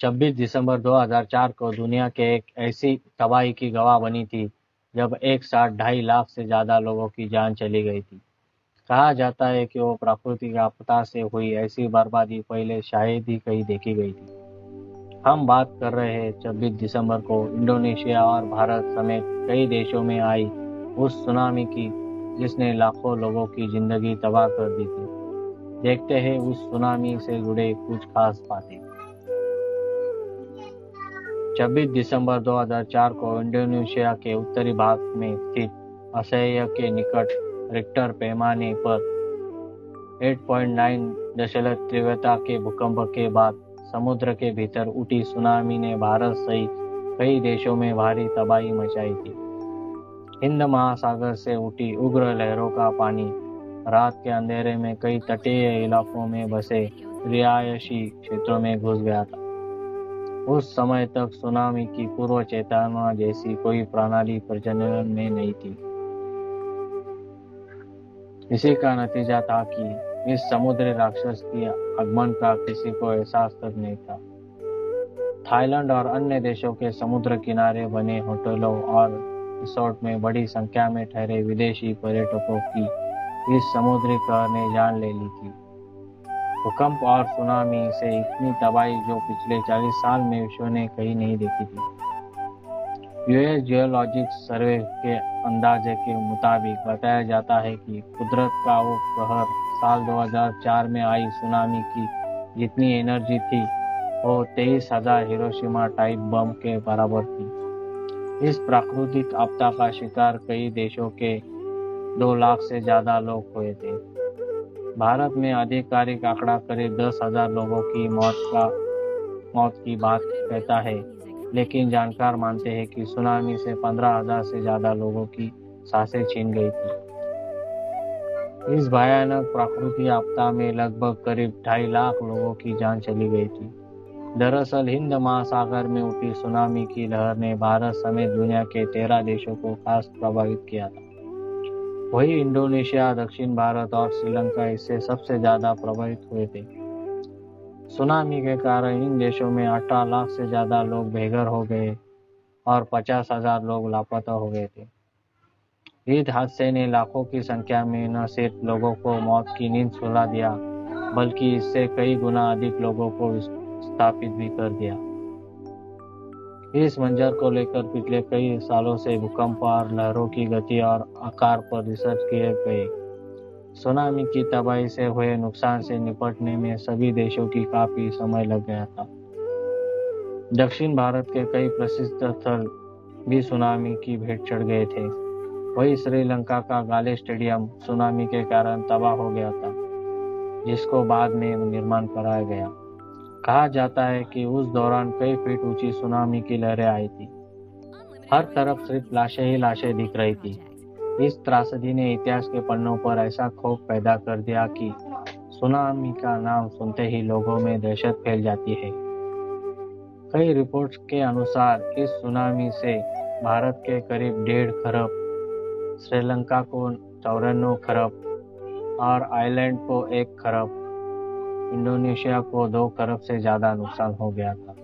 26 दिसंबर 2004 को दुनिया के एक ऐसी तबाही की गवाह बनी थी जब एक साथ 2.5 लाख से ज़्यादा लोगों की जान चली गई थी। कहा जाता है कि वो प्राकृतिक आपदा से हुई ऐसी बर्बादी पहले शायद ही कहीं देखी गई थी। हम बात कर रहे हैं 26 दिसंबर को इंडोनेशिया और भारत समेत कई देशों में आई उस सुनामी की जिसने लाखों लोगों की जिंदगी तबाह कर दी थी। देखते हैं उस सुनामी से जुड़े कुछ खास बातें। 26 दिसंबर 2004 को इंडोनेशिया के उत्तरी भाग में स्थित असह्य के निकट रिक्टर पैमाने पर 8.9 दशमलव तीव्रता के भूकंप के बाद समुद्र के भीतर उठी सुनामी ने भारत सहित कई देशों में भारी तबाही मचाई थी। हिंद महासागर से उठी उग्र लहरों का पानी रात के अंधेरे में कई तटीय इलाकों में बसे रिहायशी क्षेत्रों में घुस गया था। उस समय तक सुनामी की पूर्व चेतावनी जैसी कोई प्रणाली प्रचलन में नहीं थी। इसी का नतीजा था कि इस समुद्री राक्षस की आगमन का किसी को एहसास तक नहीं था। थाईलैंड और अन्य देशों के समुद्र किनारे बने होटलों और रिसोर्ट में बड़ी संख्या में ठहरे विदेशी पर्यटकों की इस समुद्री कहर ने जान ले ली थी। भूकंप और सुनामी से इतनी तबाही जो पिछले 40 साल में विश्व ने कहीं नहीं देखी थी। यूएस जियोलॉजिकल सर्वे के अंदाजे के मुताबिक बताया जाता है कि कुदरत का वो कहर साल 2004 में आई सुनामी की जितनी एनर्जी थी वो 23,000 हिरोशिमा टाइप बम के बराबर थी। इस प्राकृतिक आपदा का शिकार कई देशों के 2 लाख से ज्यादा लोग हुए थे। भारत में आधिकारिक आंकड़ा करीब 10,000 लोगों की मौत की बात कहता है, लेकिन जानकार मानते हैं कि सुनामी से 15,000 से ज्यादा लोगों की सांसें छीन गई थी। इस भयानक प्राकृतिक आपदा में लगभग करीब 2.5 लाख लोगों की जान चली गई थी। दरअसल हिंद महासागर में उठी सुनामी की लहर ने भारत समेत दुनिया के 13 देशों को खास प्रभावित किया था। वही इंडोनेशिया, दक्षिण भारत और श्रीलंका इससे सबसे ज्यादा प्रभावित हुए थे। सुनामी के कारण इन देशों में 18 लाख से ज्यादा लोग बेघर हो गए और 50,000 लोग लापता हो गए थे। इस हादसे ने लाखों की संख्या में न सिर्फ लोगों को मौत की नींद सुला दिया, बल्कि इससे कई गुना अधिक लोगों को विस्थापित भी कर दिया। इस मंजर को लेकर पिछले कई सालों से भूकंप और लहरों की गति और आकार पर रिसर्च किए गए। सुनामी की तबाही से हुए नुकसान से निपटने में सभी देशों की काफी समय लग गया था। दक्षिण भारत के कई प्रसिद्ध स्थल भी सुनामी की भेंट चढ़ गए थे। वही श्रीलंका का गाले स्टेडियम सुनामी के कारण तबाह हो गया था, जिसको बाद में निर्माण कराया गया। कहा जाता है कि उस दौरान कई फीट ऊंची सुनामी की लहरें आई थी। हर तरफ सिर्फ लाशें ही लाशें दिख रही थी। इस त्रासदी ने इतिहास के पन्नों पर ऐसा खौफ पैदा कर दिया कि सुनामी का नाम सुनते ही लोगों में दहशत फैल जाती है। कई रिपोर्ट्स के अनुसार इस सुनामी से भारत के करीब 1.5 खरब, श्रीलंका को 94 खरब और आइलैंड को 1 खरब, इंडोनेशिया को 2 खरब से ज्यादा नुकसान हो गया था।